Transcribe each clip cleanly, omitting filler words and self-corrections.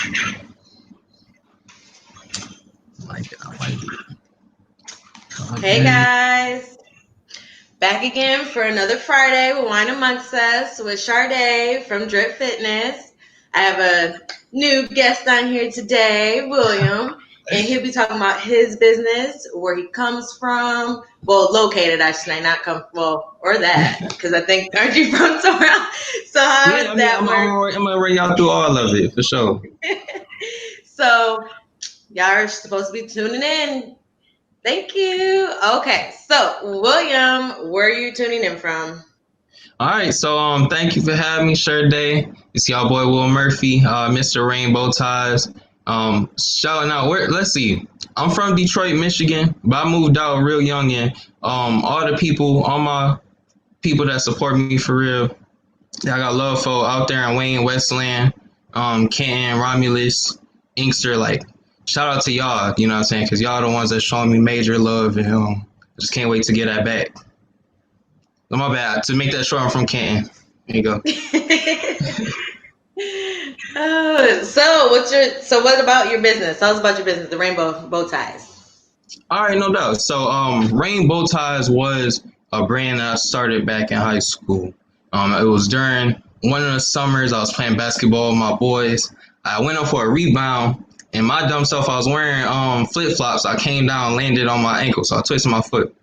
I like it. Hey Okay. guys, back again for another Friday with Wine Amongst Us with Sherday from Drip Fitness. I have a new guest on here today, William, and he'll be talking about his business, where he comes from. Well, located, I should say, not come well, or that, because I think aren't you from somewhere else? So how Yeah, does I mean, that work? I'm gonna run y'all through all of it for sure. So y'all are supposed to be tuning in. Thank you. Okay, so William, where are you tuning in from? All right, so thank you for having me, Sherday. It's y'all boy Will Murphy, Mr. Reignbowties. Shouting out where let's see. I'm from Detroit, Michigan, but I moved out real young and all the people, all my people that support me for real. I got love for out there in Wayne, Westland, Canton, Romulus, Inkster, like shout out to y'all, you know what I'm saying? Cause y'all the ones that showing me major love and just can't wait to get that back. Oh, my bad. To make that short, I'm from Canton. There you go. So what about your business? Tell us about your business, the Rainbow Bow Ties. All right, no doubt. So, Rainbow Ties was a brand that I started back in high school. It was during one of the summers I was playing basketball with my boys. I went up for a rebound, and my dumb self, I was wearing flip flops. I came down, landed on my ankle, so I twisted my foot.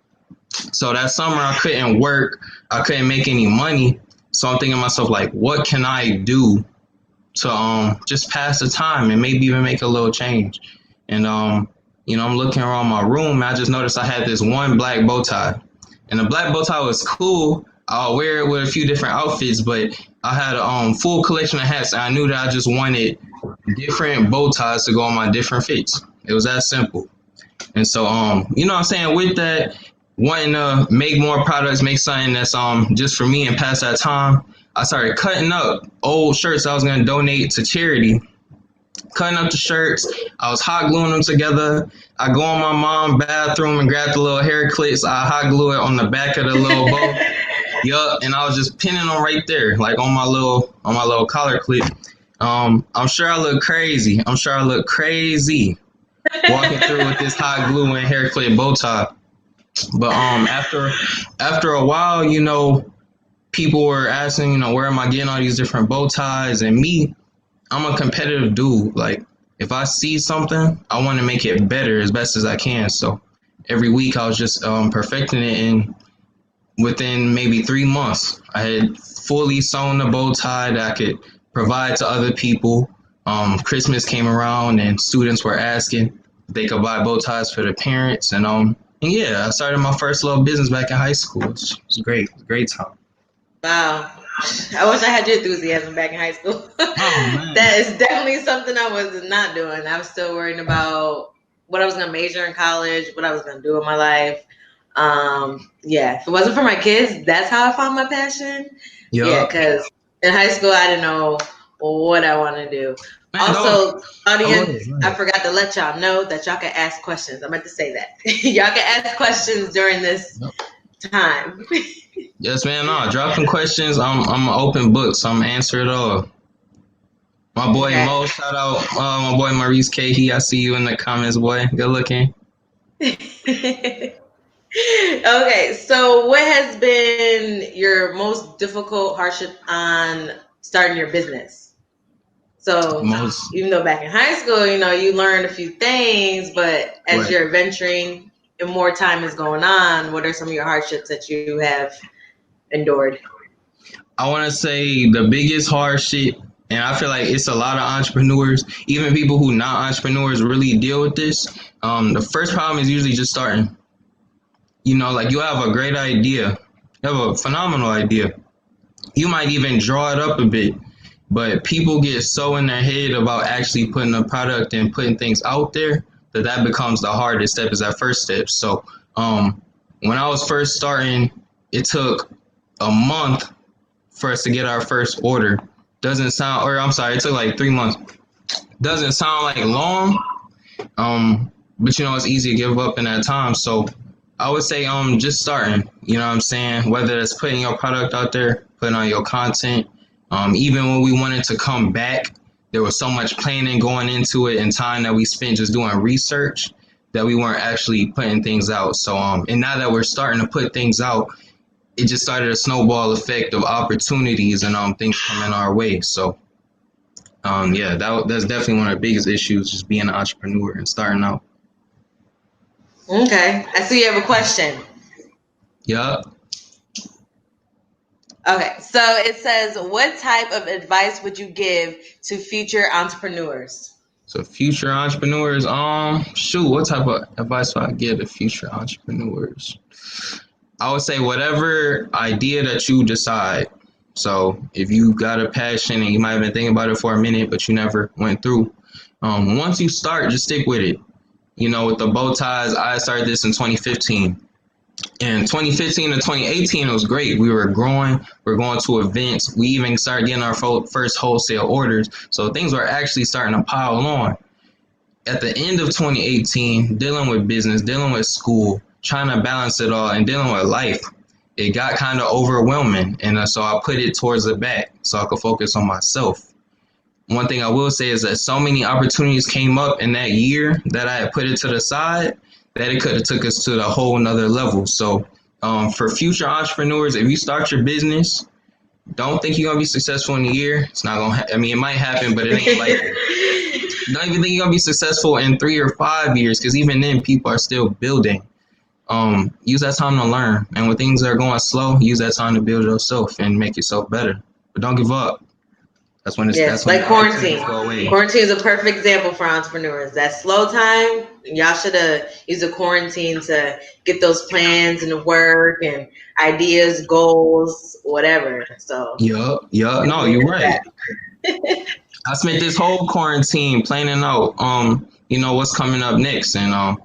So that summer I couldn't work, I couldn't make any money. So I'm thinking to myself like, what can I do to just pass the time and maybe even make a little change. And I'm looking around my room and I just noticed I had this one black bow tie. And the black bow tie was cool. I'll wear it with a few different outfits, but I had a full collection of hats and I knew that I just wanted different bow ties to go on my different fits. It was that simple. And so you know what I'm saying, with that, wanting to make more products, make something that's just for me and pass that time, I started cutting up old shirts I was gonna donate to charity. Cutting up the shirts, I was hot gluing them together. I go in my mom's bathroom and grab the little hair clips. I hot glue it on the back of the little bow. Yup, and I was just pinning them right there, like on my little collar clip. I'm sure I look crazy. I'm sure I look crazy walking through with this hot glue and hair clip bow tie. But after a while, people were asking, where am I getting all these different bow ties? And me, I'm a competitive dude. Like, if I see something, I want to make it better as best as I can. So every week I was just perfecting it. And within maybe 3 months, I had fully sewn the bow tie that I could provide to other people. Christmas came around and students were asking if they could buy bow ties for their parents. And yeah, I started my first little business back in high school. It's great. Great time. Wow. I wish I had your enthusiasm back in high school. Oh man. That is definitely something I was not doing. I was still worrying about what I was going to major in college, what I was going to do in my life. Yeah, if it wasn't for my kids, that's how I found my passion. Yeah, Yup. because in high school, I didn't know what I want to do. Man, don't. Also, Oh, go ahead. audience, Go I ahead. forgot to let y'all know that y'all can ask questions. I meant to say that. Y'all can ask questions during this Yep. time. Yes, man. No, drop some questions. I'm an open book, so I'm answer it all. My boy Okay. Mo, shout out. My boy Maurice K. I see you in the comments, boy. Good looking. Okay, so what has been your most difficult hardship on starting your business? So Most even though back in high school, you learned a few things, but as right. you're venturing and more time is going on, what are some of your hardships that you have endured? I want to say the biggest hardship, and I feel like it's a lot of entrepreneurs, even people who not entrepreneurs, really deal with this. The first problem is usually just starting. Like you have a great idea, you have a phenomenal idea. You might even draw it up a bit, but people get so in their head about actually putting a product and putting things out there that becomes the hardest step, is that first step. So when I was first starting, it took a month for us to get our first order. Doesn't sound, or I'm sorry, it took like 3 months. Doesn't sound like long, but it's easy to give up in that time. So I would say just starting, you know what I'm saying? Whether it's putting your product out there, putting on your content, even when we wanted to come back there was so much planning going into it and time that we spent just doing research that we weren't actually putting things out. So and now that we're starting to put things out, it just started a snowball effect of opportunities and things coming our way. So yeah, that's definitely one of the biggest issues, just being an entrepreneur and starting out. Okay, I see you have a question. Yup. Okay, so it says, what type of advice would you give to future entrepreneurs? So future entrepreneurs, shoot, what type of advice would I give to future entrepreneurs? I would say whatever idea that you decide. So if you got a passion and you might have been thinking about it for a minute, but you never went through, once you start, just stick with it. You know, with the bow ties, I started this in 2015. In 2015 to 2018, it was great. We were growing. We were going to events. We even started getting our first wholesale orders. So things were actually starting to pile on. At the end of 2018, dealing with business, dealing with school, trying to balance it all, and dealing with life, it got kind of overwhelming. And so I put it towards the back so I could focus on myself. One thing I will say is that so many opportunities came up in that year that I had put it to the side that it could have took us to a whole nother level. So for future entrepreneurs, if you start your business, don't think you're gonna be successful in a year. It's not gonna. I mean, it might happen, but it ain't likely. Don't even think you're gonna be successful in 3 or 5 years, because even then, people are still building. Use that time to learn, and when things are going slow, use that time to build yourself and make yourself better. But don't give up. Yes, That's when like the opportunities quarantine. go away. Quarantine is a perfect example for entrepreneurs. That slow time, y'all should have used the quarantine to get those plans and the work and ideas, goals, whatever. So, Yup. No, you're right. I spent this whole quarantine planning out, what's coming up next, and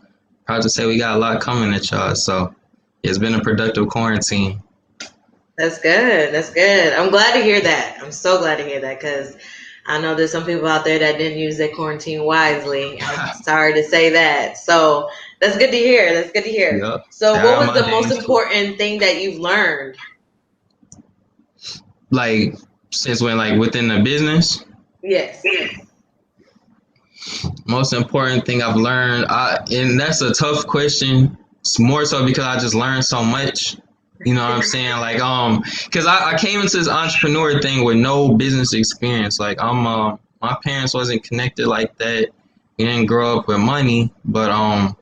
proud to say we got a lot coming at y'all. So it's been a productive quarantine. that's good. That's good. I'm glad to hear that. I'm so glad to hear that because I know there's some people out there that didn't use their quarantine wisely. I'm sorry to say that. So that's good to hear. That's good to hear. Yup. So, There what are was my the most days too. important thing that you've learned? Like since when, like within the business, Yes. most important thing I've learned, and that's a tough question. It's more so because I just learned so much. You know what I'm saying? Like, because I came into this entrepreneur thing with no business experience. Like, my parents wasn't connected like that. We didn't grow up with money, but I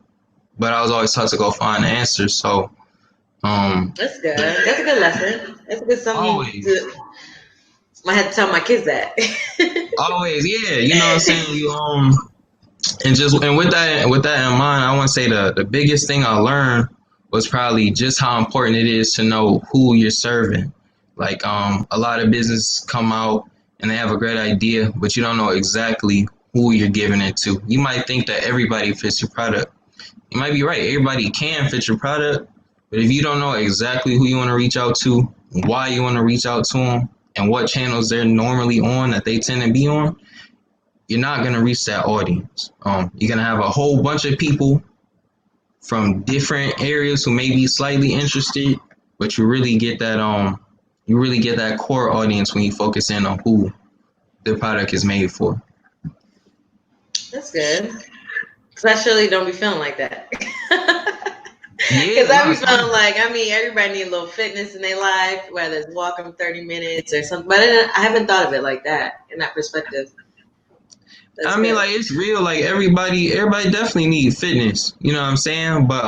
was always taught to go find answers. So, That's good. That's a good lesson. That's a good something always, to. I had to tell my kids that. always, yeah. You know what I'm saying? And with that in mind, I want to say the biggest thing I learned was probably just how important it is to know who you're serving. Like a lot of businesses come out and they have a great idea, but you don't know exactly who you're giving it to. You might think that everybody fits your product. You might be right. Everybody can fit your product, but if you don't know exactly who you want to reach out to, why you want to reach out to them, and what channels they're normally on that they tend to be on, you're not going to reach that audience. You're going to have a whole bunch of people from different areas who may be slightly interested, but you really get that core audience when you focus in on who the product is made for. That's good. Because I surely don't be feeling like that. Because Yeah, I no, be some, feeling like, I mean, everybody need a little fitness in their life, whether it's walking 30 minutes or something. But I haven't thought of it like that, in that perspective. That's I mean, good. like it's real. Like everybody definitely needs fitness. You know what I'm saying? But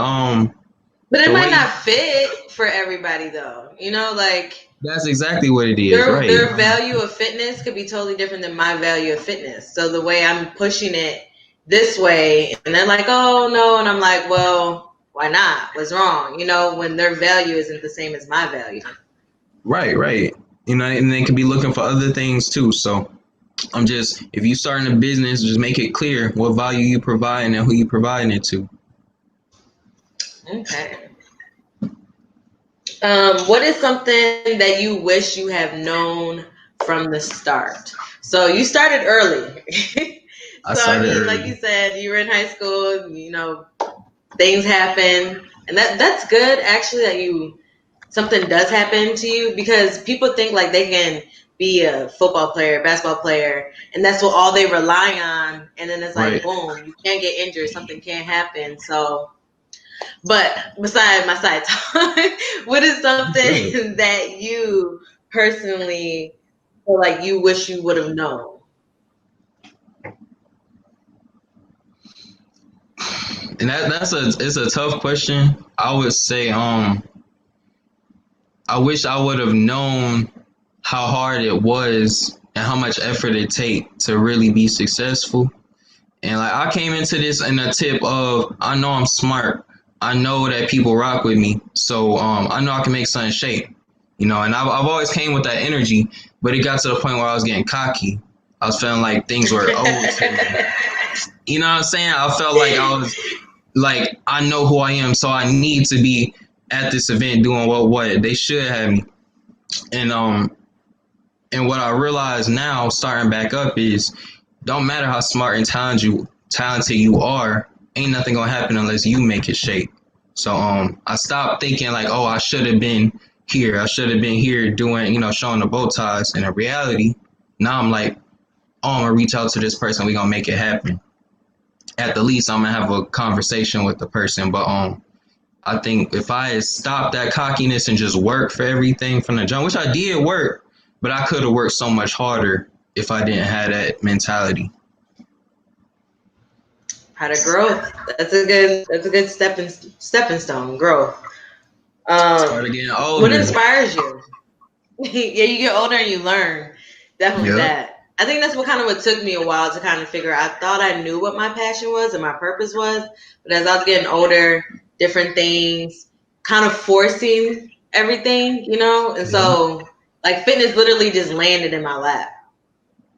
But it the might not way fit for everybody, though. You know, like that's exactly what it is, right? their value of fitness could be totally different than my value of fitness. So the way I'm pushing it this way, and they're like, "Oh no," and I'm like, "Well, why not? What's wrong?" You know, when their value isn't the same as my value. Right. And they could be looking for other things too. So if you starting a business, just make it clear what value you provide and who you providing it to. Okay. What is something that you wish you have known from the start? So you started early. I So I started mean, like early. you said, you were in high school. You know, things happen, and that's good actually that you something does happen to you because people think like they can be a football player, basketball player, and that's what all they rely on. And then it's like, Right. boom, you can't get injured, something can't happen. So, but beside my side talk, what is Good. something that you personally feel like you wish you would have known? And that's it's a tough question. I would say I wish I would have known how hard it was and how much effort it take to really be successful. And like I came into this in a tip of I know I'm smart. I know that people rock with me. So I know I can make something shake. You know, and I've always came with that energy, but it got to the point where I was getting cocky. I was feeling like things were owed to me. You know what I'm saying? I felt like I was like I know who I am, so I need to be at this event doing what they should have me. And and what I realize now, starting back up, is don't matter how smart and talented you are, ain't nothing gonna happen unless you make it shake. So I stopped thinking like, oh, I should have been here. I should have been here doing, showing the bow ties. And in reality, now I'm like, oh, I'm gonna reach out to this person. We gonna make it happen. At the least, I'm gonna have a conversation with the person. But I think if I had stopped that cockiness and just worked for everything from the jump, which I did work, but I could have worked so much harder if I didn't have that mentality. How to growth. That's a good stepping stone. Growth. Started getting What older. inspires you? Yeah, you get older and you learn. Definitely Yep. that. I think that's what took me a while to kind of figure out. I thought I knew what my passion was and my purpose was, but as I was getting older, different things, kind of forcing everything, and Yep. so like fitness literally just landed in my lap.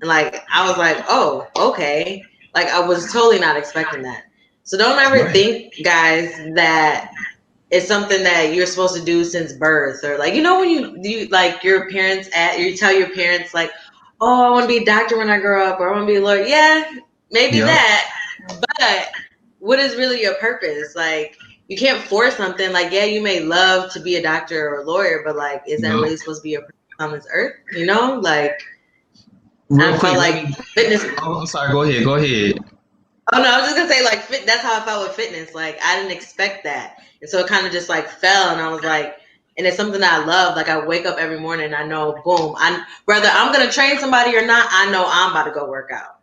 And like I was like, oh, okay. Like I was totally not expecting that. So don't ever Right. think, guys, that it's something that you're supposed to do since birth, or like when you like your parents you tell your parents like, oh, I want to be a doctor when I grow up, or I want to be a lawyer. Yeah, maybe Yep. that, but what is really your purpose? Like you can't force something. Like yeah, you may love to be a doctor or a lawyer, but like is that Yep. really supposed to be your purpose on this earth? Like Real I quick, felt let like me. fitness. Oh, I'm sorry. Go ahead. Go ahead. Oh no, I was just gonna say like that's how I felt with fitness. Like I didn't expect that, and so it kind of just like fell, and I was like, and it's something that I love. Like I wake up every morning, and I know, boom, I whether I'm gonna train somebody or not, I know I'm about to go work out.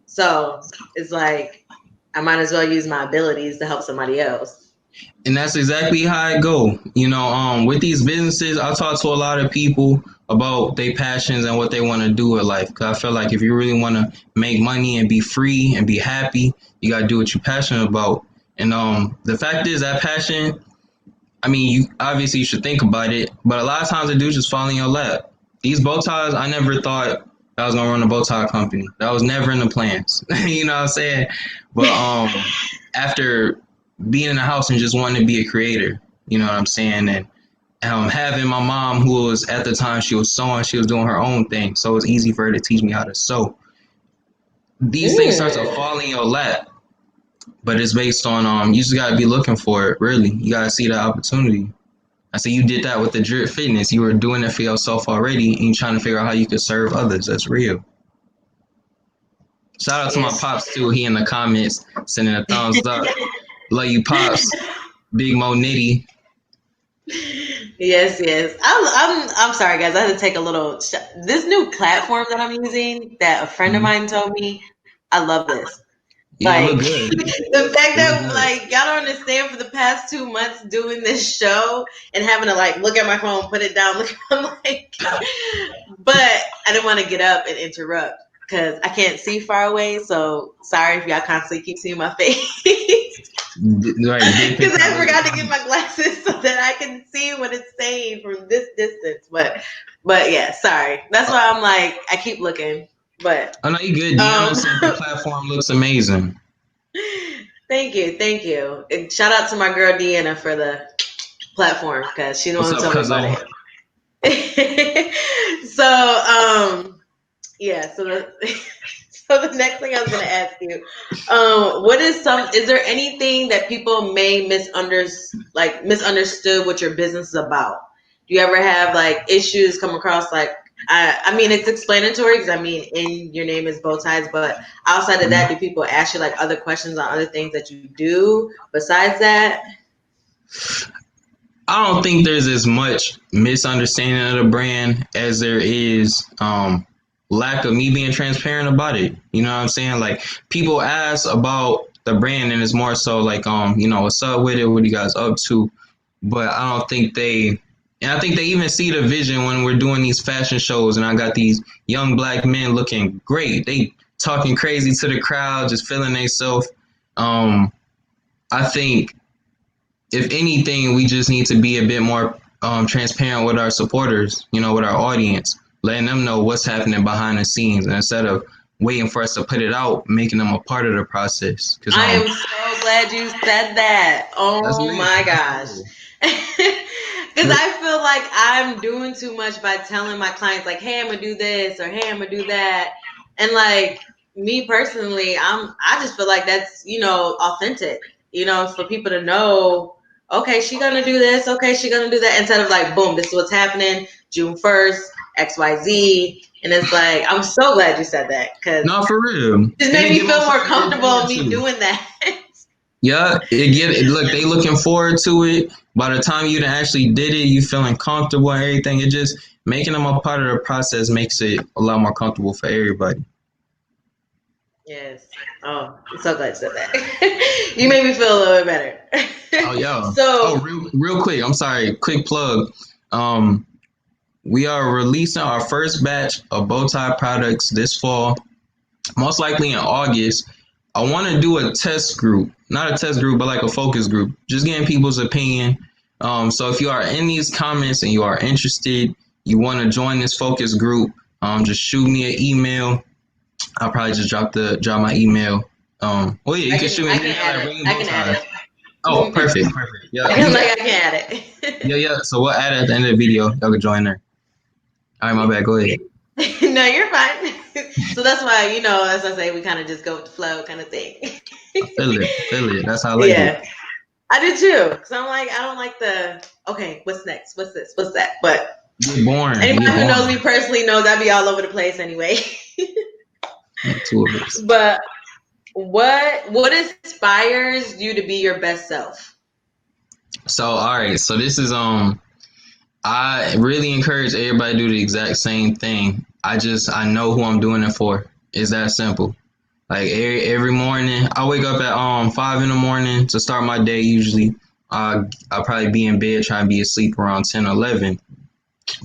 So it's like I might as well use my abilities to help somebody else. And that's exactly how I go. With these businesses, I talk to a lot of people about their passions and what they want to do with life. Cause I feel like if you really want to make money and be free and be happy, you gotta do what you're passionate about. And the fact is that passion, I mean, you obviously you should think about it, but a lot of times it do just fall in your lap. These bow ties, I never thought I was gonna run a bow tie company. That was never in the plans. You know what I'm saying? But after being in the house and just wanting to be a creator, you know what I'm saying, and having my mom, who was at the time she was sewing, she was doing her own thing, so it was easy for her to teach me how to sew. These things start to Mm. fall in your lap, but it's based on you just gotta be looking for it. Really, you gotta see the opportunity. I say you did that with the drip fitness. You were doing it for yourself already, and you trying to figure out how you could serve others. That's real. Shout out to my Yes. pops too. He in the comments sending a thumbs up. Love you, pops. Big Mo Nitty. Yes, yes. I'm sorry, guys. I had to take a little. This new platform that I'm using, that a friend of Mhm. mine told me, I love this. Yeah, it Like look good. the fact It look that good. like y'all don't understand for the past 2 months doing this show and having to like look at my phone, put it down, look. I'm like, but I didn't want to get up and interrupt because I can't see far away. So sorry if y'all constantly keep seeing my face. Right, big Because picture. I Look forgot to get fine. my glasses so that I can see what it's saying from this distance. But yeah, sorry. That's Oh, why I'm like I keep looking. But oh no, you good. Deanna um said the platform looks amazing. thank you. And shout out to my girl Deanna for the platform because she the What's one who up, told me about Cuzzo? it. So yeah, so the next thing I was gonna ask you, is there anything that people may misunderstood what your business is about? Do you ever have like issues come across like I mean, it's explanatory because I mean, in your name is bow ties. But outside of that, do people ask you like other questions on other things that you do besides that? I don't think there's as much misunderstanding of the brand as there is lack of me being transparent about it. You know what I'm saying? Like people ask about the brand and it's more so like what's up with it, what you guys up to? But I don't think they and I think they even see the vision when we're doing these fashion shows and I got these young black men looking great. They talking crazy to the crowd, just feeling themselves. I think if anything, we just need to be a bit more transparent with our supporters, with our audience, letting them know what's happening behind the scenes and instead of waiting for us to put it out, making them a part of the process. Because I am so glad you said that. that's Oh real. my That's gosh. real. Because I feel like I'm doing too much by telling my clients, like, hey, I'm going to do this or hey, I'm going to do that. And like me personally, I just feel like that's, authentic, for people to know, okay, she going to do this. Okay, she going to do that. Instead of like, boom, this is what's happening June 1st, XYZ. And it's like, I'm so glad you said that because No, for real. it just And made it me give them feel more something to look comfortable forward in me to. doing that. Yeah, look, they looking forward to it. By the time you done actually did it, you feeling comfortable and everything. It just making them a part of the process makes it a lot more comfortable for everybody. Yes. Oh, I'm so glad you said that. You made me feel a little bit better. Oh yeah. Oh, So, real quick. I'm sorry. Quick plug. Um, we are releasing our first batch of bow tie products this fall, most likely in August. I want to do a test group, not a test group, but like a focus group, just getting people's opinion. So if you are in these comments and you are interested, you want to join this focus group, just shoot me an email. I'll probably just drop my email. Well, yeah, you can shoot me I an can email add at it. I can add Rainbowties. it. Oh, perfect. Yeah, I'm you like, can. I can add it. Yeah, yeah. So we'll add it at the end of the video. Y'all can join there. All right, my bad. Go ahead. No, you're fine. So that's why, as I say, we kind of just go with the flow kind of thing. I feel it. Feel it. That's how I like it. Yeah, I do too. Because I'm like, I don't like okay, what's next? What's this? What's that? But Get boring. It anybody get who knows boring. me personally knows I'd be all over the place anyway. Yeah, two of us. But what inspires you to be your best self? So all right. So this is I really encourage everybody to do the exact same thing. I know who I'm doing it for. It's that simple. Like every morning, I wake up at 5 in the morning to start my day. Usually, I'll probably be in bed trying to be asleep around 10 or 11.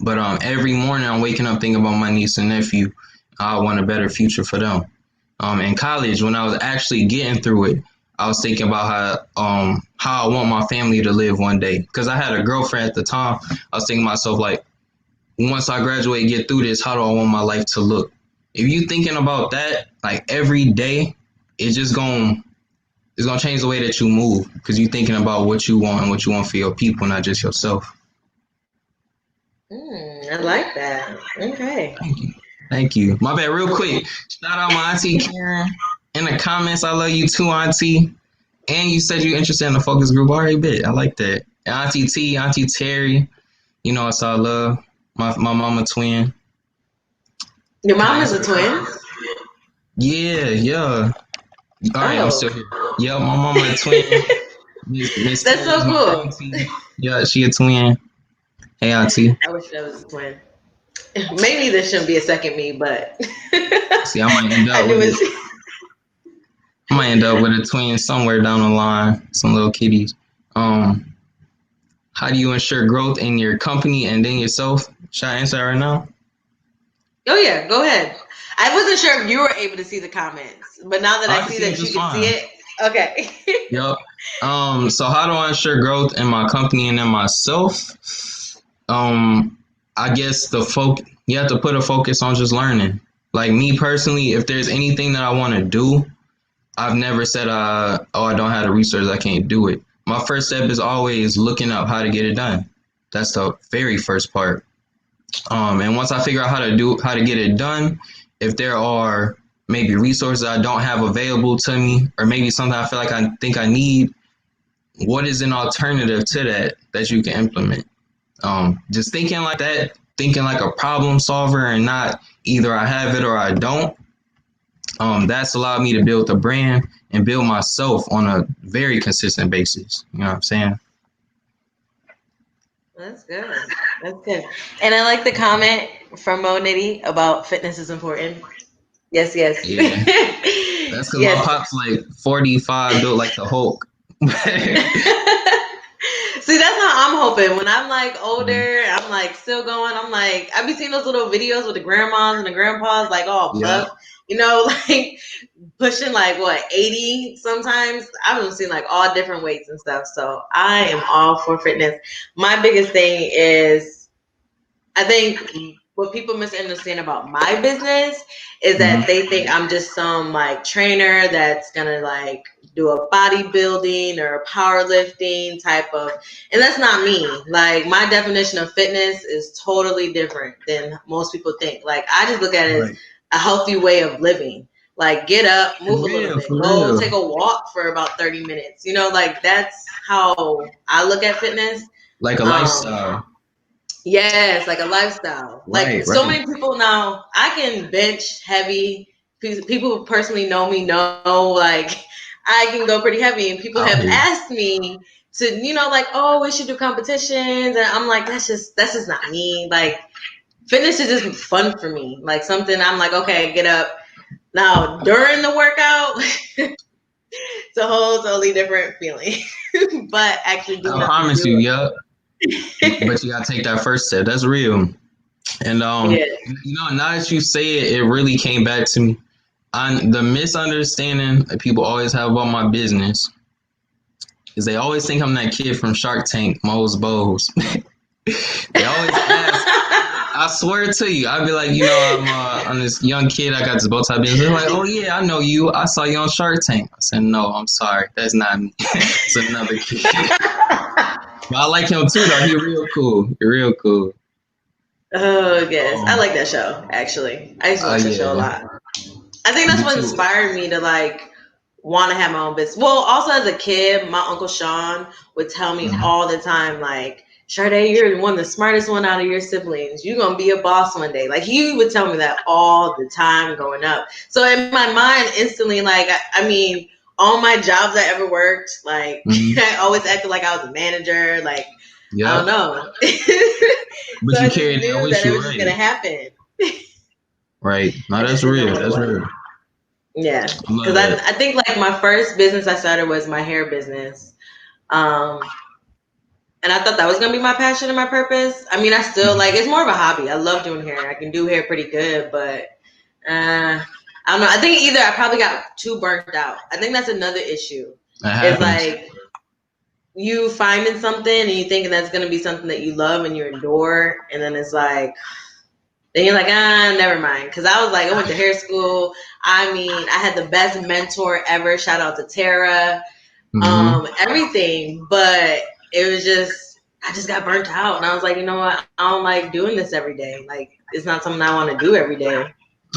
But every morning I'm waking up thinking about my niece and nephew. I want a better future for them. In college, when I was actually getting through it, I was thinking about how I want my family to live one day. Because I had a girlfriend at the time. I was thinking to myself like, once I graduate and get through this, how do I want my life to look? If you thinking about that like every day, it's gonna change the way that you move because you're thinking about what you want and what you want for your people, not just yourself. I like that. Okay. Thank you. Thank you. My bad, real quick. Shout out my auntie Karen in the comments. I love you too, auntie. And you said you're interested in the focus group. All right, bet. I like that. And auntie T, auntie Terry. It's all love. My mama twin. Your Can I mom is answer a the twin? question? Yeah, yeah. All right, I'm Oh. still here. Yeah, my mama a twin. Miss That's Terry so is my cool. auntie. Yeah, she a twin. Hey, auntie. I wish that was a twin. Maybe there shouldn't be a second me, but See, I might end I up knew with it. it. I might end up with a twin somewhere down the line. Some little kitties. Um, how do you ensure growth in your company and then yourself? Should I answer that right now? Oh yeah, go ahead. I wasn't sure if you were able to see the comments, but now that I I can see see it that you just can see fine. it, okay. Yep. So how do I ensure growth in my company and in myself? Um, I guess you have to put a focus on just learning. Like me personally, if there's anything that I want to do, I've never said, oh, I don't have the resources, I can't do it. My first step is always looking up how to get it done. That's the very first part. And once I figure out how to get it done, if there are maybe resources I don't have available to me, or maybe something I feel like I think I need, what is an alternative to that you can implement? Just thinking like that thinking like a problem solver and not either I have it or I don't. That's allowed me to build the brand and build myself on a very consistent basis. You know what I'm saying? That's good. That's good. And I like the comment from Mo Nitty about fitness is important. Yes, yes. Yeah. That's because my Yes. pop's like 45, built like the Hulk. See, that's how I'm hoping. When I'm like Mhm. older, I'm like still going. I'm like, I be seeing those little videos with the grandmas and the grandpas, like all Yep. buff, like pushing like what 80 sometimes. I've been seeing like all different weights and stuff. So I am all for fitness. My biggest thing is I think what people misunderstand about my business is that Hmm. they think I'm just some like trainer that's gonna like do a bodybuilding or powerlifting type of, and that's not me. Like my definition of fitness is totally different than most people think. Like I just look at it as Right. a healthy way of living. Like get up, For move a little real, bit, for go real. take a walk for about 30 minutes. Like that's how I look at fitness. Like a Um, lifestyle. Yes, like a lifestyle. Like Right, so right. many people now, I can bench heavy. People who personally know me know like I can go pretty heavy, and people Out have here. asked me to, like, oh, we should do competitions, and I'm like, that's just not me. Like fitness is just fun for me. Like something I'm like, okay, get up. Now during the workout, it's a whole totally different feeling. But actually I doing it to promise do you, yep. it. But you gotta take that first step. That's real. And Yeah. now that you say it, it really came back to me. On the misunderstanding that people always have about my business is they always think I'm that kid from Shark Tank, Mose Bowes. They always ask. I swear to you, I'd be like, I'm this young kid. I got this bow tie business. They're like, oh yeah, I know you. I saw you on Shark Tank. I said, no, I'm sorry, that's not me. It's another kid. But I like him too, though. He real cool. He real cool. Oh yes, I Um, like that show. Actually, I used to watch that show a yeah. lot. I think that's Did what you? inspired me to like want to have my own business. Well, also as a kid, my uncle Sean would tell me all the time, like, Sherday, you're one of the smartest one out of your siblings. You're gonna be a boss one day. Like he would tell me that all the time growing up. So in my mind, instantly, like I mean, all my jobs I ever worked, like Mhm. I always acted like I was a manager. Like I don't Yep. know. But So you I just carried that knew with that it you, was just gonna right? happen. Right. No, I just that's didn't know real. what it That's was. real. Yeah, I love because I, that. I think like my first business I started was my hair business, um, and I thought that was gonna be my passion and my purpose. I mean, I still like it's more of a hobby. I love doing hair. I can do hair pretty good, but I don't know. I think either I probably got too burnt out. I think that's another issue. That Is happens. like you finding something and you thinking that's gonna be something that you love and you adore, and then it's like then you're like, never mind. Because I was like, I went to hair school. I mean, I had the best mentor ever. Shout out to Tara. Hmm. Everything. But it was just, I just got burnt out. And I was like, you know what? I don't like doing this every day. Like, it's not something I want to do every day.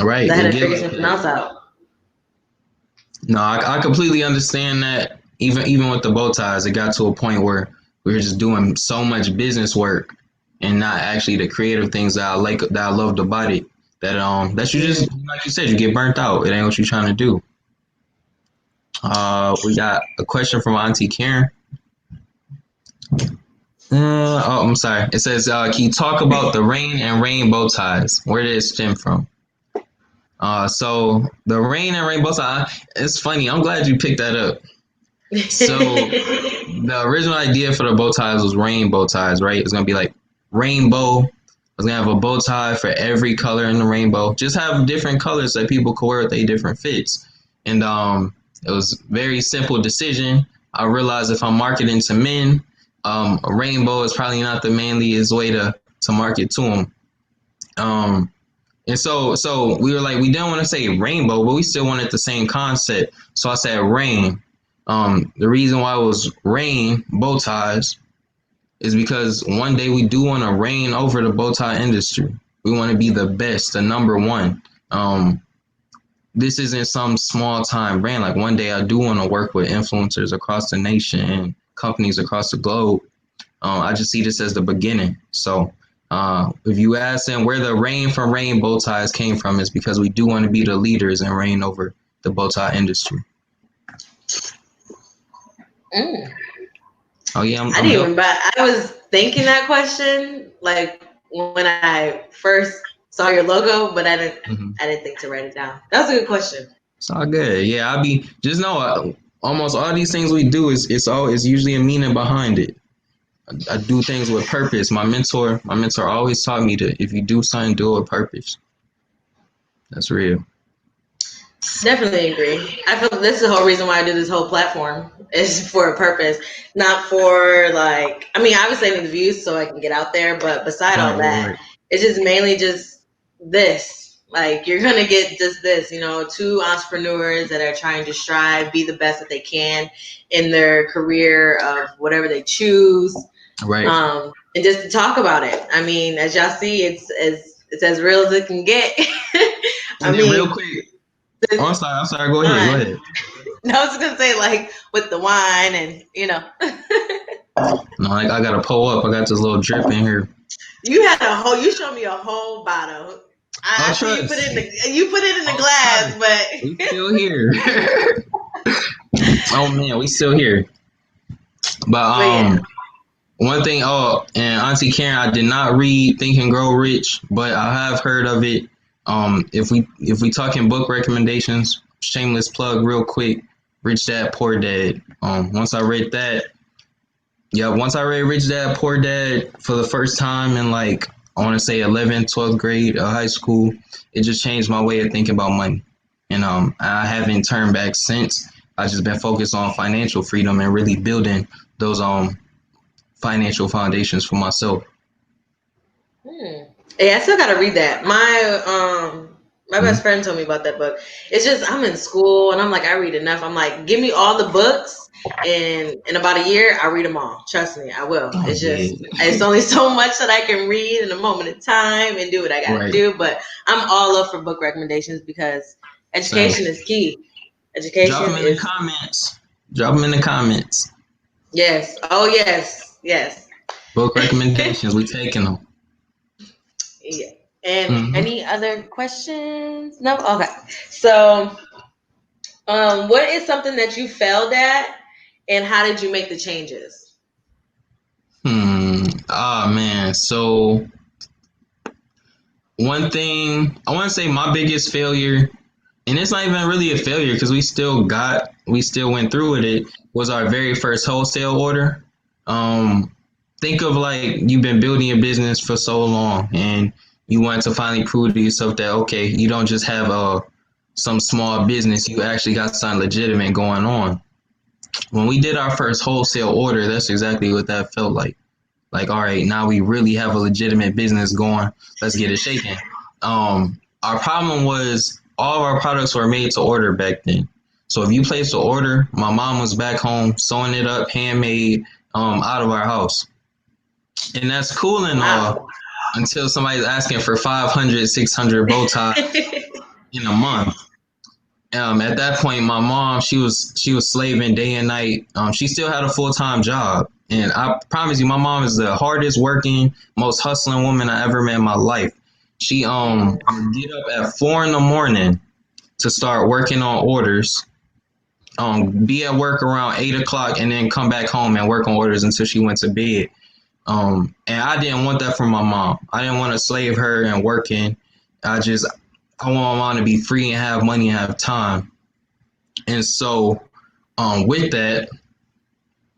Right. So I It had to get figure like something that. else out. No, I completely understand that. Even with the bow ties, it got to a point where we were just doing so much business work and not actually the creative things that I like that I loved about it. That you just Mm. like you said, you get burnt out. It ain't what you're trying to do. We got a question from Auntie Karen. I'm sorry. It says, can you talk about the rain and rainbow ties? Where did it stem from? So the rain and rainbow tie. It's funny. I'm glad you picked that up. So the original idea for the bow ties was rainbow ties, right? It's gonna be like rainbow. It's gonna have a bow tie for every color in the rainbow. Just have different colors that people could wear with their different fits. And it was a very simple decision. I realized if I'm marketing to men, a rainbow is probably not the manliest way to market to them. Um, and so we were like, we didn't want to say rainbow, but we still wanted the same concept. So I said rain. The reason why it was rain bow ties is because one day we do want to reign over the bow tie industry. We want to be the best, the number one. Um, this isn't some small time brand. Like one day I do want to work with influencers across the nation and companies across the globe. I just see this as the beginning. So If you ask them where the rain from rainbow ties came from, it's because we do want to be the leaders and reign over the bow tie industry. Mm. Oh yeah, I didn't even. But I was thinking that question like when I first saw your logo, but I didn't. Mm-hmm. I didn't think to write it down. That was a good question. It's all good. Yeah, I be just know almost all these things we do is it's usually a meaning behind it. I do things with purpose. My mentor always taught me to if you do something, do it with purpose. That's real. Definitely agree. I feel this is the whole reason why I do this whole platform is for a purpose, not for like. I mean, obviously I need the views so I can get out there, but beside all that, Right. it's just mainly just this. Like you're gonna get just this, two entrepreneurs that are trying to strive, be the best that they can in their career of whatever they choose, Right. and just to talk about it. I mean, as y'all see, it's as real as it can get. I And then real mean, quick. Oh, I'm sorry. Go ahead. Go ahead. no, I was gonna say like with the wine and No, I gotta pull up. I got this little drip in here. you showed me a whole bottle. Oh, I see trust. you put it in the Oh, glass, trust. We but still here. Oh man, we still here. But but yeah. one thing. Oh, and Auntie Karen, I did not read Think and Grow Rich, but I have heard of it. If we talking book recommendations, shameless plug, real quick. Rich Dad Poor Dad. Once I read that, yeah, once I read Rich Dad Poor Dad for the first time in like I want to say 11th, 12th grade of high school, it just changed my way of thinking about money. And I haven't turned back since. I've just been focused on financial freedom and really building those financial foundations for myself. Yeah, I still gotta read that. My Mm-hmm. best friend told me about that book. It's just I'm in school and I'm like I read enough. I'm like, give me all the books and in about a year I'll read them all. Trust me, I will. Oh It's yeah, only so much that I can read in a moment of time and do what I gotta right. do. But I'm all up for book recommendations because Same. education is key. Drop Education them in the is comments. Drop them in the comments. yes. Oh yes. Book recommendations. We taking them. Yeah. And Mm-hmm. any other questions? No? Okay. So what is something that you failed at, and how did you make the changes? Ah man. So one thing I want to say my biggest failure, and it's not even really a failure because we still went through with it, was our very first wholesale order. Um, think of like you've been building a business for so long and you want to finally prove to yourself that okay, you don't just have some small business, you actually got something legitimate going on. When we did our first wholesale order, that's exactly what that felt like. Like, all right, now we really have a legitimate business going. Let's get it shaking. Our problem was all of our products were made to order back then. So if you placed an order, my mom was back home sewing it up, handmade, out of our house. And that's cool and all Wow. until somebody's asking for 500, 600 bow ties in a month. At that point, my mom she was slaving day and night. She still had a full-time job, and I promise you, my mom is the hardest working, most hustling woman I ever met in my life. She would get up at 4 in the morning to start working on orders. Be at work around 8 o'clock, and then come back home and work on orders until she went to bed. And I didn't want that from my mom. I didn't want to slave her and working. I want my mom to be free and have money and have time. And so, with that,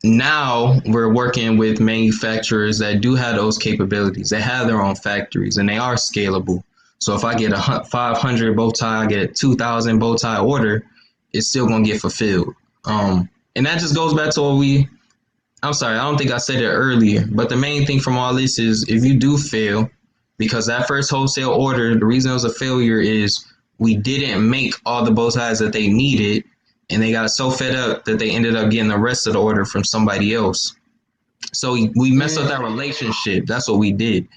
now we're working with manufacturers that do have those capabilities. They have their own factories and they are scalable. So if I get a 500 bow tie, I get a 2,000 bow tie order, it's still gonna get fulfilled. And that just goes back to what I'm sorry, I don't think I said it earlier, but the main thing from all this is if you do fail, because that first wholesale order, the reason it was a failure is we didn't make all the bow ties that they needed, and they got so fed up that they ended up getting the rest of the order from somebody else. So we messed up that relationship. That's what we did.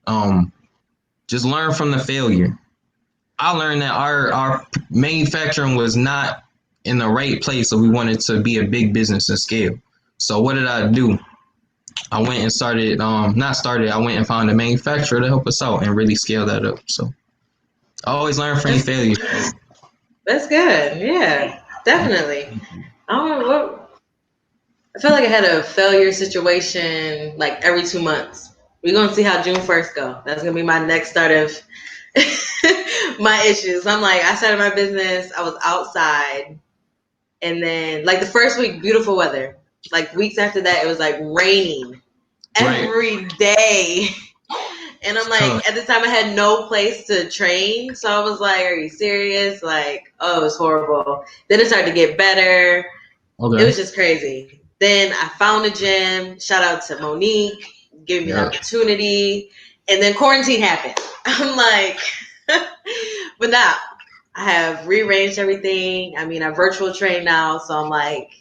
Um, just learn from the failure. I learned that our manufacturing was not in the right place if we wanted to be a big business and scale. So what did I do? I went and started, not started, I went and found a manufacturer to help us out and really scale that up. So I always learn from your That's failures. that's good. Yeah, definitely. I don't know what. I feel like I had a failure situation like every 2 months. We're gonna see how June 1st go. That's gonna be my next start of my issues. I'm like, I started my business. I was outside, and then like the first week, beautiful weather. Like weeks after that, it was like raining Right. every day. And I'm It's tough. like, at the time, I had no place to train. So I was like, are you serious? Like, oh, it was horrible. Then it started to get better. It Okay. was just crazy. Then I found a gym. Shout out to Monique, giving me the Yeah. opportunity. And then quarantine happened. I'm like, but now I have rearranged everything. I mean, I virtual train now. So I'm like,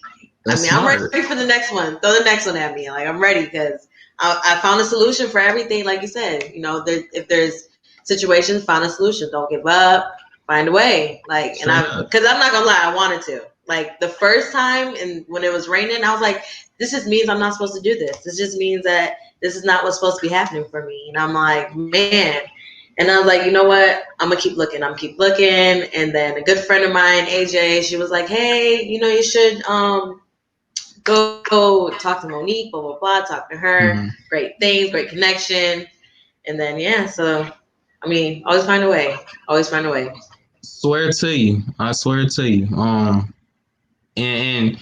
That's I'm smart. ready for the next one. Throw the next one at me. Like, I'm ready because I found a solution for everything. Like you said, if there's situations, find a solution. Don't give up. Find a way. Like, Straight up. because I'm not gonna lie, I wanted to. Like the first time, and when it was raining, I was like, this just means I'm not supposed to do this. This just means that this is not what's supposed to be happening for me. And I'm like, man. And I was like, you know what? I'm gonna keep looking. I'm keep looking. And then a good friend of mine, AJ, she was like, hey, you should go talk to Monique, blah, blah, blah, talk to her. Hmm. Great things, great connection. And then, yeah, so, I mean, always find a way. Always find a way. Swear to you. I swear to you. And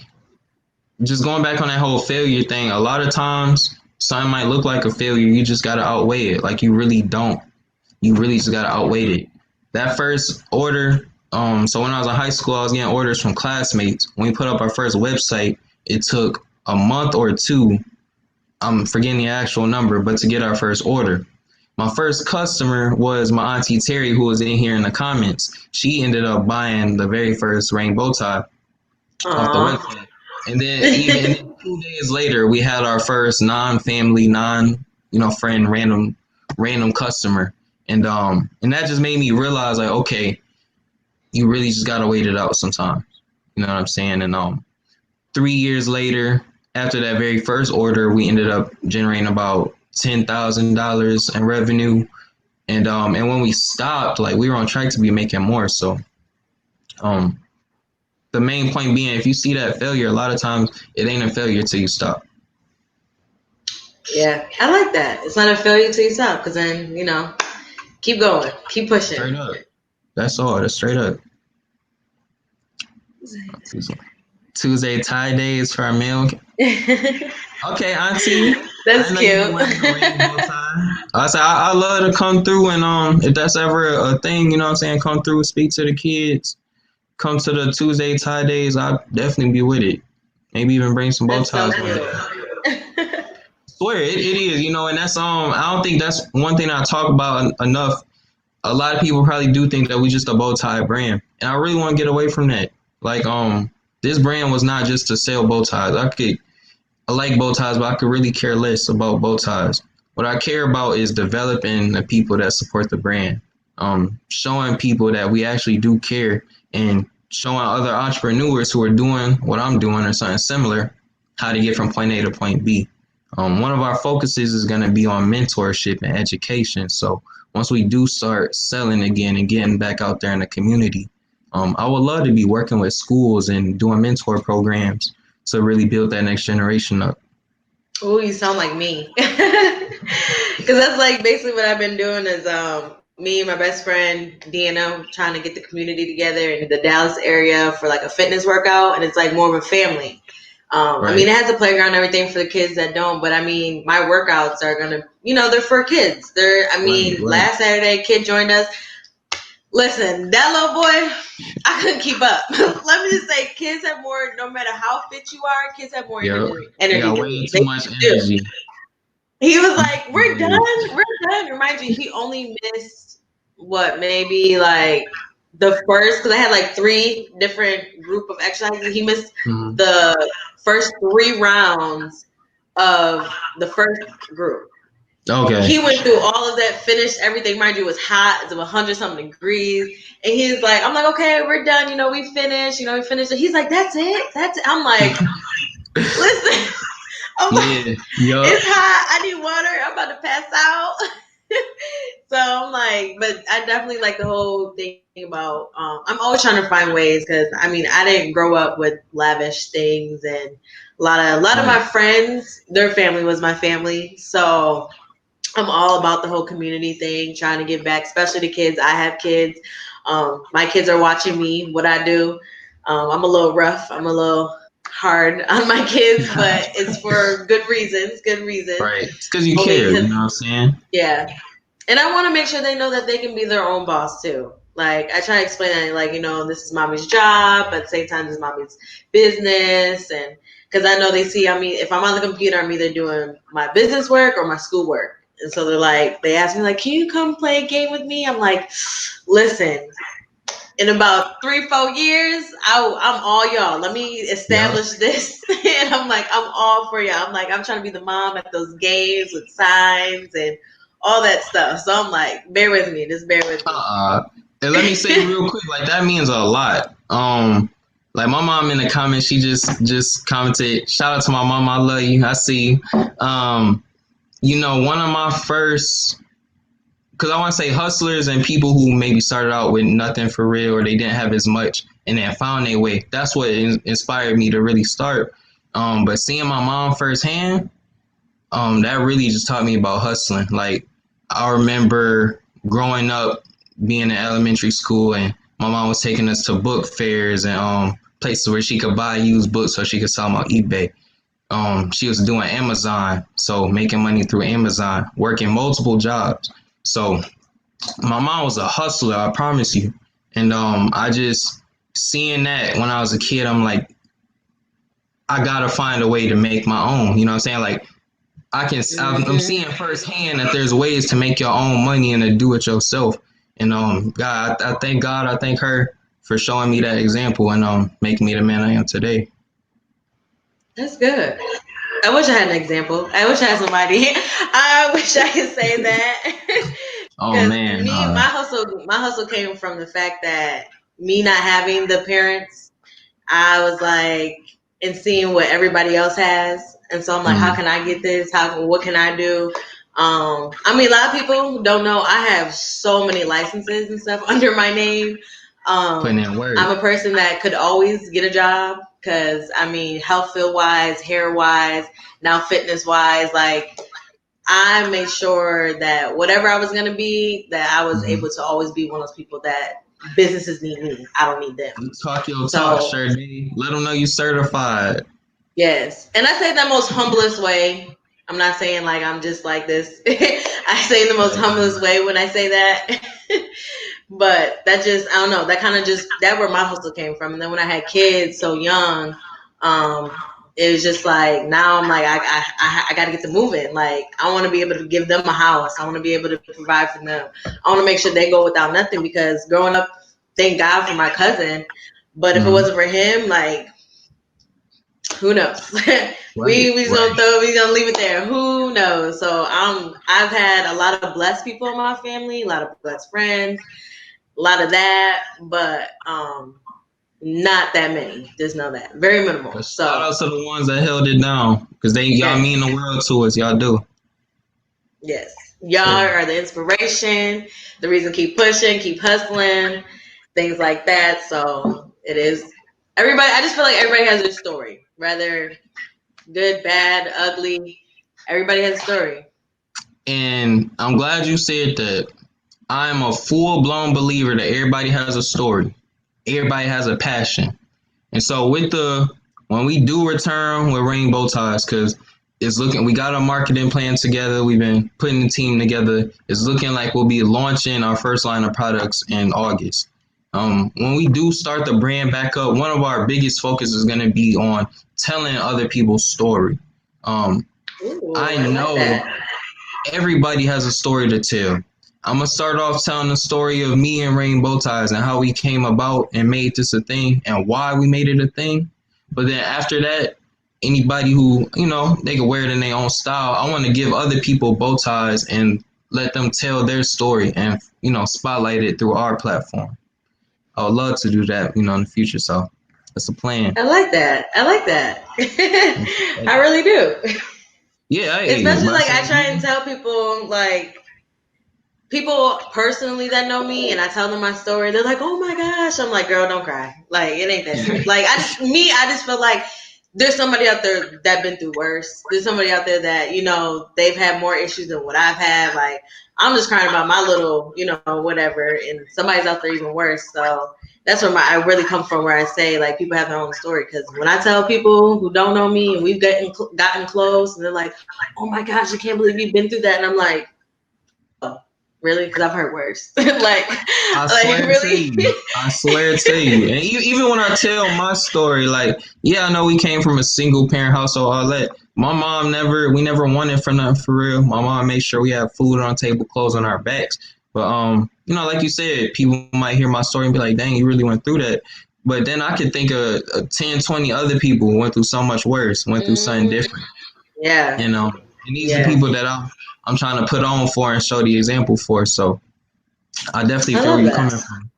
just going back on that whole failure thing, a lot of times something might look like a failure. You just gotta outweigh it. Like you really don't. You really just gotta outweigh it. That first order, so when I was in high school, I was getting orders from classmates. When we put up our first website, it took a month or two. I'm forgetting the actual number, but to get our first order. My first customer was my auntie Terry, who was in here in the comments. She ended up buying the very first rainbow tie off the Aw. website. And then even 2 days later, we had our first non-family, friend, random customer. And that just made me realize like, okay, you really just gotta wait it out sometimes. You know what I'm saying? And 3 years later, after that very first order, we ended up generating about $10,000 in revenue. And when we stopped, like we were on track to be making more. So um the main point being, if you see that failure, a lot of times it ain't a failure till you stop. Yeah, I like that. It's not a failure to yourself because then, keep going, keep pushing. Straight up. That's all. That's straight up. Tuesday tie days for our meal. Okay, Auntie. I That's know you cute. be wearing the rainbow tie. I love to come through and if that's ever a thing, you know what I'm saying, come through, speak to the kids, come to the Tuesday tie days. I'll definitely be with it. Maybe even bring some bow That's so ties with cool. it. Swear it is, and that's I don't think that's one thing I talk about enough. A lot of people probably do think that we just a bow tie brand, and I really want to get away from that. Like this brand was not just to sell bow ties. I like bow ties, but I could really care less about bow ties. What I care about is developing the people that support the brand, showing people that we actually do care, and showing other entrepreneurs who are doing what I'm doing or something similar how to get from point A to point B. One of our focuses is going to be on mentorship and education. So once we do start selling again and getting back out there in the community, I would love to be working with schools and doing mentor programs to really build that next generation up. Oh, you sound like me. Because that's like basically what I've been doing is me and my best friend Deanna trying to get the community together in the Dallas area for like a fitness workout, and it's like more of a family. I Right. mean, it has a playground and everything for the kids that don't, but I mean, my workouts are gonna, they're for kids. I Right. mean, Right. last Saturday, a kid joined us. Listen, that little boy, I couldn't keep up. Let me just say, kids have more. No matter how fit you are, kids have more Yep. They energy got than way me. too They much do. energy. He was like, "We're done. We're done." Remind you, he only missed what maybe like the first because I had like three different group of exercises. He missed Mhm. the first 3 rounds of the first group. Okay. He went through all of that, finished everything. Mind you, it was hot. It's 100 something degrees, and he's like, "I'm like, okay, we're done. We finished. We finished." He's like, "That's it. That's it." I'm like, "Listen." I'm like, Yeah. Yup. it's hot. I need water. I'm about to pass out. So I'm like, but I definitely like the whole thing about. I'm always trying to find ways because I mean I didn't grow up with lavish things, and a lot of my Right. friends, their family was my family, so I'm all about the whole community thing, trying to give back, especially to kids. I have kids. My kids are watching me, what I do. I'm a little rough. I'm a little hard on my kids, but it's for good reasons. Good reasons. Right. It's because you Only care. You because, know what I'm saying? yeah. And I want to make sure they know that they can be their own boss too. Like I try to explain that, like this is mommy's job, but at the same time, this is mommy's business, and because I know they see, I mean, if I'm on the computer, I'm either doing my business work or my school work, and so they're like, they ask me like, "Can you come play a game with me?" I'm like, "Listen, in about 3-4 years, I'm all y'all. Let me Yup. establish this," and I'm like, I'm all for y'all. I'm like, I'm trying to be the mom at those games with signs and all that stuff. So I'm like, bear with me, just bear with me. And let me say real quick, like that means a lot. Like my mom in the comments, she just commented, "Shout out to my mom, I love you. I see you." One of my first, because I want to say hustlers and people who maybe started out with nothing for real or they didn't have as much and then found their way. That's what inspired me to really start. But seeing my mom firsthand, that really just taught me about hustling. Like I remember growing up being in elementary school and my mom was taking us to book fairs and places where she could buy used books so she could sell them on eBay. She was doing Amazon, so making money through Amazon, working multiple jobs. So my mom was a hustler, I promise you. And I just seeing that when I was a kid, I'm like, I gotta find a way to make my own. You know what I'm saying? Like I'm Hmm. seeing firsthand that there's ways to make your own money and to do it yourself. And God, I thank God, I thank her for showing me that example and making me the man I am today. That's good. I wish I had an example. I wish I had somebody. I wish I could say that. Oh Because man, me, my hustle came from the fact that me not having the parents, I was like, and seeing what everybody else has, and so I'm like, how mm, can I get this? What can I do? I mean, a lot of people don't know I have so many licenses and stuff under my name. putting in I'm work. a person that could always get a job because I mean, health field wise, hair wise, now fitness wise, like I made sure that whatever I was gonna be, that I was Mm-hmm. able to always be one of those people that businesses need me. I don't need them. Talk your talk, So Sherday. Let them know you certified. yes, and I say that most humblest way. I'm not saying like I'm just like this. I say in the most Right, humblest way when I say that. But that just I don't know. That kind of just that where my hustle came from. And then when I had kids so young, it was just like now I'm like I got to get to moving. Like I want to be able to give them a house. I want to be able to provide for them. I want to make sure they go without nothing because growing up, thank God for my cousin. But if it mm, wasn't for him, like who knows? right, we gonna leave it there. Who knows? So I've had a lot of blessed people in my family, a lot of blessed friends, a lot of that, but not that many. Just know that very minimal. But shout So out to the ones that held it down because y'all mean the yes, world to us. Y'all do. yes, y'all So are the inspiration, the reason keep pushing, keep hustling, things like that. So it is everybody. I just feel like everybody has their story, whether good, bad, ugly. Everybody has a story. and I'm glad you said that. I'm a full blown believer that everybody has a story. Everybody has a passion. And so when we do return with Rainbow Ties, because we got a marketing plan together. We've been putting the team together. It's looking like we'll be launching our first line of products in August. When we do start the brand back up, one of our biggest focus is going to be on telling other people's story. Um, Ooh, I I like know that. everybody has a story to tell. I'm gonna start off telling the story of me and Rainbow Ties and how we came about and made this a thing and why we made it a thing. But then after that, anybody who they can wear it in their own style. I want to give other people bow ties and let them tell their story and spotlight it through our platform. I would love to do that, in the future. So That's the plan. I like that. I like that. I really do. Yeah, Especially but I like say I try and tell people like people personally that know me and I tell them my story, they're like, "Oh my gosh." I'm like, "Girl, don't cry. Like it ain't that serious." Like I just feel like there's somebody out there that been through worse. There's somebody out there that, they've had more issues than what I've had. Like I'm just crying about my little, whatever, and somebody's out there even worse. So that's where I really come from, where I say like people have their own story. Because when I tell people who don't know me and we've gotten close, and they're like, "Oh my gosh, I can't believe you've been through that," and I'm like, really? Because I've heard worse. I like swear to really? you. I swear to you. And even when I tell my story, like, yeah, I know we came from a single parent household, all that. My mom we never wanted for nothing for real. My mom made sure we had food on the table, clothes on our backs. But, like you said, people might hear my story and be like, dang, you really went through that. But then I could think of 10, 20 other people who went through so much worse, went through something Mm, different, yeah. And these are the Yes. people that I'm trying to put on for and show the example for. So I definitely I feel where love you're that. coming from.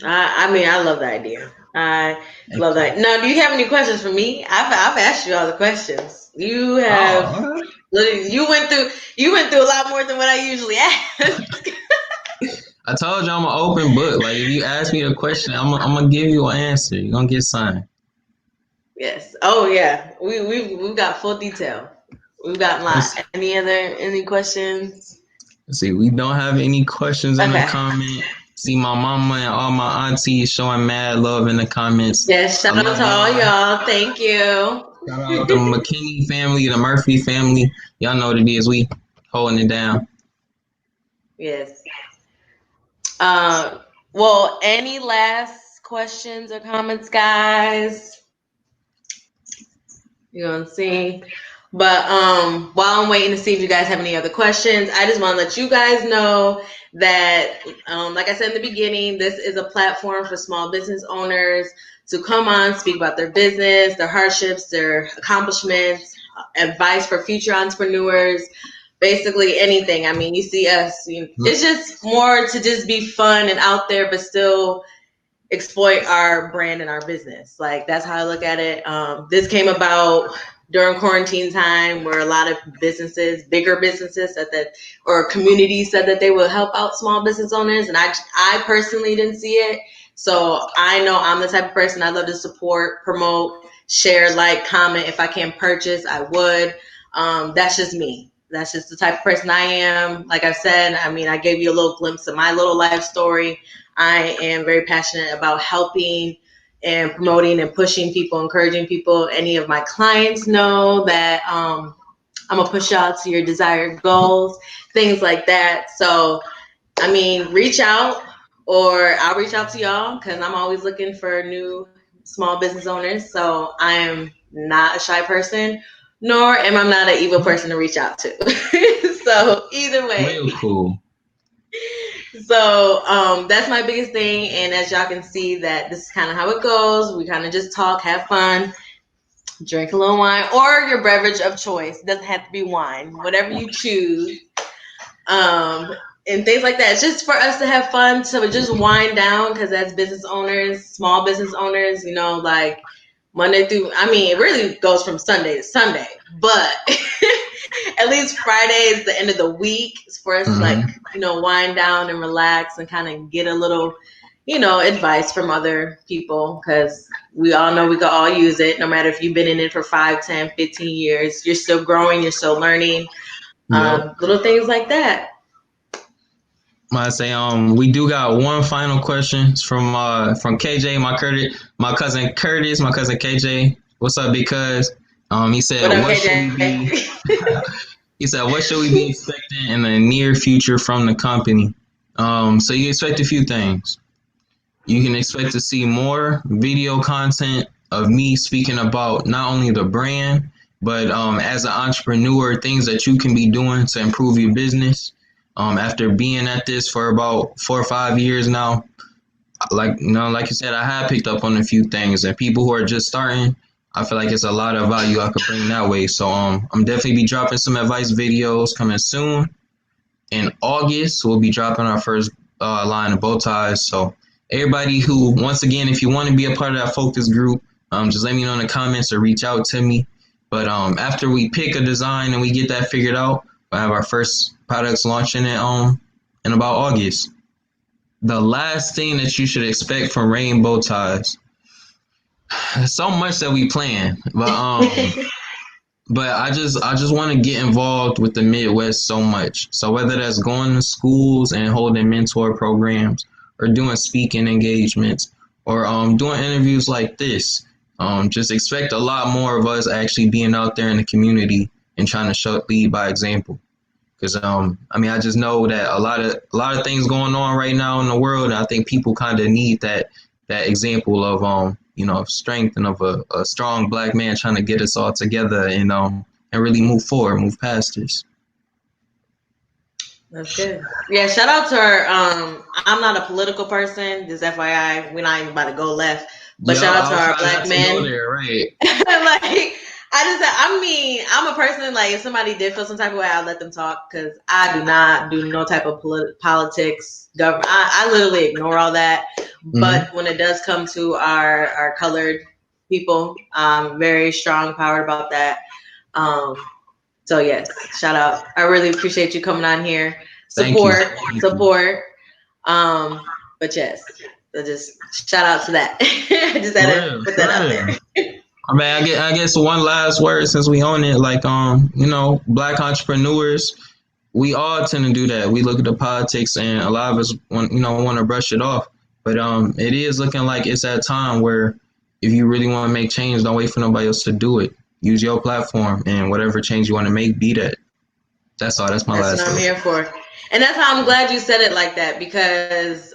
I mean, I love the idea. I Thank love you. that. Now, do you have any questions for me? I've asked you all the questions. You have Oh, you went through a lot more than what I usually ask. I told you I'm an open book. Like if you ask me a question, I'm gonna give you an answer. You're gonna get signed. Yes. Oh yeah. We've got full detail. We've got a Let's, lot. Any questions? let's see. We don't have any questions in the Okay. comment. See my mama and all my aunties showing mad love in the comments. Yes. I Shout out love to all y'all. y'all. Thank you. Shout out the McKinney family, the Murphy family. Y'all know what it is. We holding it down. Yes. Um, well, any last questions or comments, guys? You're gonna see. But while I'm waiting to see if you guys have any other questions, I just want to let you guys know that, like I said in the beginning, this is a platform for small business owners to come on, speak about their business, their hardships, their accomplishments, advice for future entrepreneurs, basically anything. I mean, you see us, it's just more to just be fun and out there, but still exploit our brand and our business. Like that's how I look at it. This came about during quarantine time, where a lot of businesses, bigger businesses, said that, or communities said that they will help out small business owners, and I personally didn't see it. So I know I'm the type of person I love to support, promote, share, like, comment. If I can purchase, I would. That's just me. That's just the type of person I am. Like I said, I mean, I gave you a little glimpse of my little life story. I am very passionate about helping and promoting and pushing people, encouraging people. Any of my clients know that I'm gonna push y'all to your desired goals, things like that. So, I mean, reach out, or I'll reach out to y'all, because I'm always looking for new small business owners. So I am not a shy person, nor am I not an evil person to reach out to. So either Real way. cool. So that's my biggest thing, and as y'all can see, that this is kind of how it goes. We kind of just talk, have fun, drink a little wine, or your beverage of choice. It doesn't have to be wine, whatever you choose, um, and things like that. It's just for us to have fun, to just wind down, because as business owners, small business owners, like Monday through, I mean, it really goes from Sunday to Sunday, but at least Friday is the end of the week for us to, like, Mm-hmm. wind down and relax and kind of get a little, advice from other people, because we all know we could all use it. No matter if you've been in it for 5, 10, 15 years, you're still growing, you're still learning, Yep. little things like that. I say we do got one final question. It's from KJ, my cousin Curtis, my cousin KJ. What's up? Because he said, What up, what should we be? KJ? He said, what should we be expecting in the near future from the company? So you expect a few things. You can expect to see more video content of me speaking about not only the brand, but as an entrepreneur, things that you can be doing to improve your business. After being at this for about 4 or 5 years now, like you said, I have picked up on a few things, and people who are just starting, I feel like it's a lot of value I could bring that way. So I'm definitely be dropping some advice videos coming soon. In August, we'll be dropping our first line of bow ties. So everybody who, once again, if you want to be a part of that focus group, just let me know in the comments or reach out to me. But after we pick a design and we get that figured out, we'll have our first products launching it in about August. The last thing that you should expect from Reignbowties, so much that we plan, but I just want to get involved with the Midwest so much. So whether that's going to schools and holding mentor programs, or doing speaking engagements, or doing interviews like this, just expect a lot more of us actually being out there in the community and trying to lead by example. Because I mean, I just know that a lot of things going on right now in the world. And I think people kind of need that example of strength and of a strong black man trying to get us all together and really move forward, move past this. That's good. Yeah, shout out to her. I'm not a political person, just FYI. We're not even about to go left. But Yo, shout out I to was our trying black not to go men. there, right? Like, I mean, I'm a person, like, if somebody did feel some type of way, I'll let them talk, because I do not do no type of politics, government. I literally ignore all that. But when it does come to our colored people, I'm very strong powered about that. So yes, shout out. I really appreciate you coming on here. Thank you. Support. But yes, so just shout out to that. Just had to put that out there. I mean, I guess one last word since we own it, like black entrepreneurs, we all tend to do that. We look at the politics, and a lot of us want to brush it off. But it is looking like it's that time where if you really want to make change, don't wait for nobody else to do it. Use your platform, and whatever change you want to make, be that. That's all. That's my last. That's what I'm here for. And that's how I'm glad you said it like that, because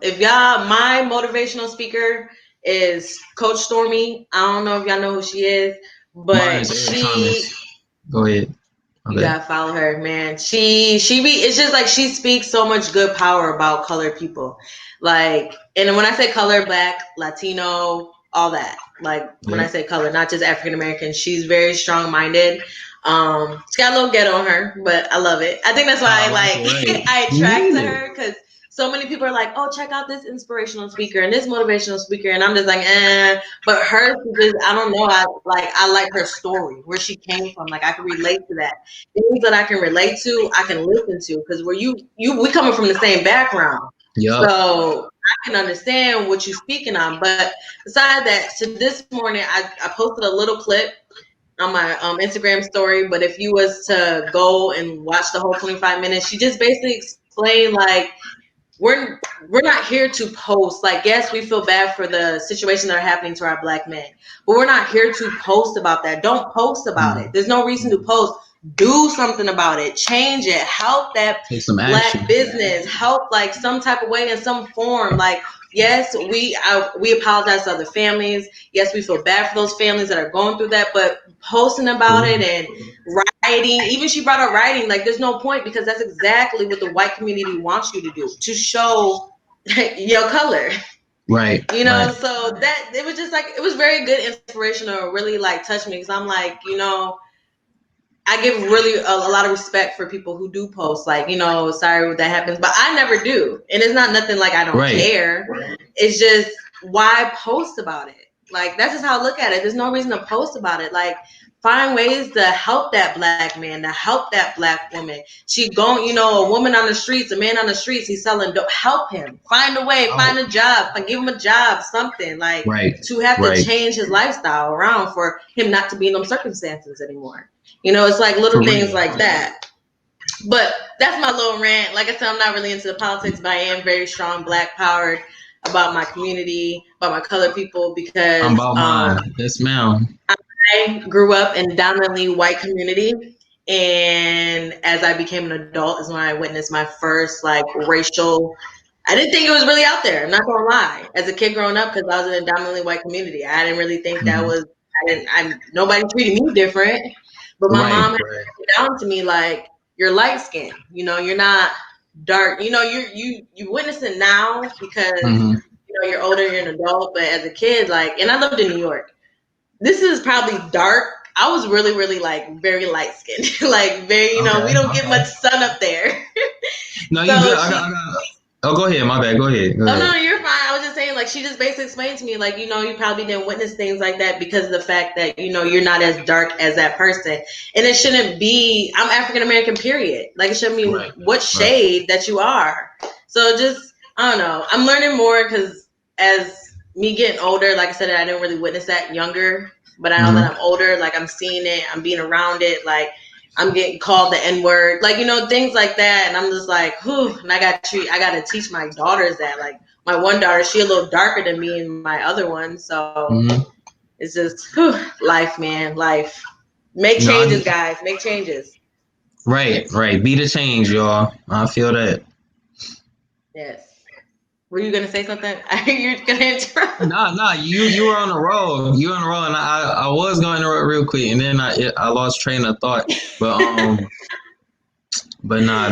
if y'all, my motivational speaker is Coach Stormy. I don't know if y'all know who she is, but Go ahead. You gotta follow her, man. It's just like she speaks so much good power about colored people. Like, and when I say color, black, Latino, all that. Like, when I say color, not just African American, she's very strong minded. She's got a little ghetto on her, but I love it. I think that's why I attract to her, because so many people are like, oh, check out this inspirational speaker and this motivational speaker, and I'm just like, but her, I don't know, I like her story, where she came from. Like, I can relate to that. Things that I can relate to, I can listen to, because we coming from the same background. Yep. So I can understand what you're speaking on. But besides that, to this morning, I posted a little clip on my Instagram story. But if you was to go and watch the whole 25 minutes, she just basically explained, like, we're not here to post. Like, yes, we feel bad for the situations that are happening to our black men, but we're not here to post about that. Don't post about it. There's no reason to post. Do something about it. Change it. Help that black business. Help, like, some type of way, in some form. Like, yes, we apologize to other families. Yes, we feel bad for those families that are going through that, but posting about it and writing, even she brought up writing, like, there's no point, because that's exactly what the white community wants you to do, to show your color. Right. So that, it was just like, it was very good, inspirational, really, like, touched me, because I'm like, I give really a lot of respect for people who do post, like, sorry that happens, but I never do. And it's not nothing like I don't care. It's just, why post about it? Like, that's just how I look at it. There's no reason to post about it. Like, find ways to help that black man, to help that black woman. She going, a woman on the streets, a man on the streets, he's selling dope. Help him. Find a way, find a job, give him a job, something, like, to have to change his lifestyle around for him not to be in those circumstances anymore. It's like little things like that. But that's my little rant. Like I said, I'm not really into the politics, but I am very strong, black powered, about my community, about my colored people, because I'm about mine. Yes, ma'am. I grew up in a dominantly white community, and as I became an adult is when I witnessed my first, like, racial. I didn't think it was really out there. I'm not gonna lie. As a kid growing up, because I was in a dominantly white community, I didn't really think that was. Nobody treated me different. But my mom had it down to me, like, you're light skinned, you're not dark. You witness it now because you're older, you're an adult. But as a kid, like, and I lived in New York. This is probably dark. I was really, really, like, very light skinned, like, very, we don't get much sun up there. No, you good. Oh, go ahead. My bad. Go ahead. Go Oh ahead. no, you're fine. I was just saying, like, she just basically explained to me, like, you probably didn't witness things like that because of the fact that you're not as dark as that person, and it shouldn't be. I'm African American, period. Like, it shouldn't mean Right. what Right. shade that you are. So just, I don't know. I'm learning more because as me getting older, like I said, I didn't really witness that younger, but I know that Mm-hmm. I'm older. Like, I'm seeing it. I'm being around it. Like, I'm getting called the N word, like things like that, and I'm just like, whew. And I got to teach my daughters that. Like my one daughter, she a little darker than me, and my other one, so Mm-hmm. it's just whew, life, man, life. Make No, I, changes, guys. Make changes. right. Right. Be the change, y'all. I feel that. Yes. Were you gonna say something? You're gonna interrupt. Nah. You were on a roll. You were on a roll, and I was going to interrupt real quick, and then I lost train of thought. But but nah,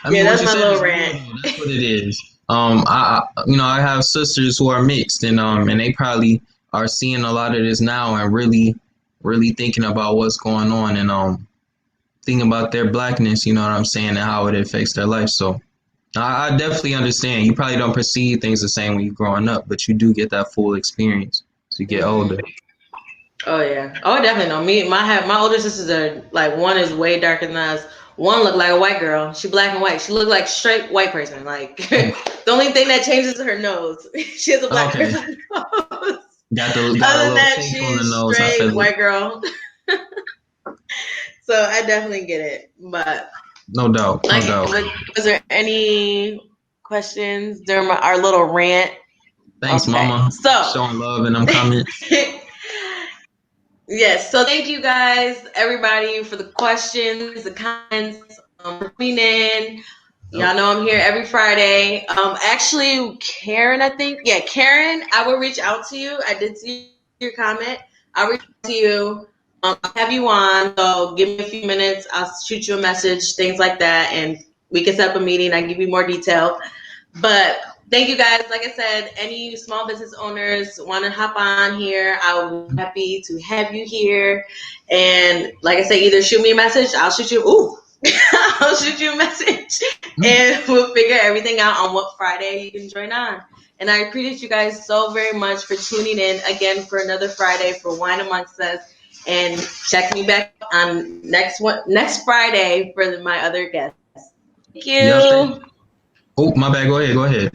I Yeah, mean, what that's you my said little is real rant. though. That's what it is. I have sisters who are mixed, and they probably are seeing a lot of this now, and really thinking about what's going on, and thinking about their blackness. You know what I'm saying, and how it affects their life. So I definitely understand. You probably don't perceive things the same when you're growing up, but you do get that full experience as you get Mm-hmm. older. Oh yeah. Oh, definitely no. My older sisters are like, one is way darker than us. One looked like a white girl. She black and white. She looked like straight white person. Like the only thing that changes is her nose. She has a black Okay, person nose. got a Other than little that, shape on the she's nose. I straight feel it. white girl. So I definitely get it. But No doubt, no like, doubt. was there any questions during our little rant? Thanks, Okay. Mama, So showing love in them comments. yes, so thank you guys, everybody, for the questions, the comments, for tuning in. Y'all Yep. know I'm here every Friday. Actually, Karen, I think, yeah, Karen, I will reach out to you. I did see your comment. I'll reach out to you. I'll have you on. So give me a few minutes. I'll shoot you a message, things like that, and we can set up a meeting. I can give you more detail. But thank you guys. Like I said, any small business owners want to hop on here, I'll be happy to have you here. And like I said, either shoot me a message, I'll shoot you. Ooh, I'll shoot you a message, and we'll figure everything out on what Friday you can join on. And I appreciate you guys so very much for tuning in again for another Friday for Wine Amongst Us. And check me back on next Friday for my other guests. Thank Yep. you. Oh, my bad. Go ahead. Go ahead.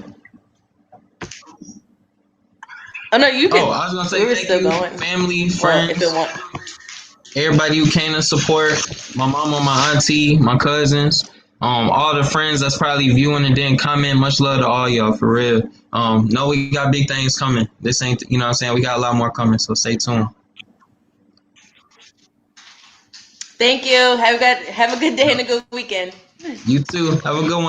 Oh no, you Oh, could. I was gonna We say were thank still you, going. family, Well, if it friends, won't. everybody who came to support my mama, my auntie, my cousins, all the friends that's probably viewing and didn't comment. Much love to all y'all for real. No, we got big things coming. This ain't, you know what I'm saying? We got a lot more coming, so stay tuned. Thank you. Have a good day and a good weekend. You too. Have a good one.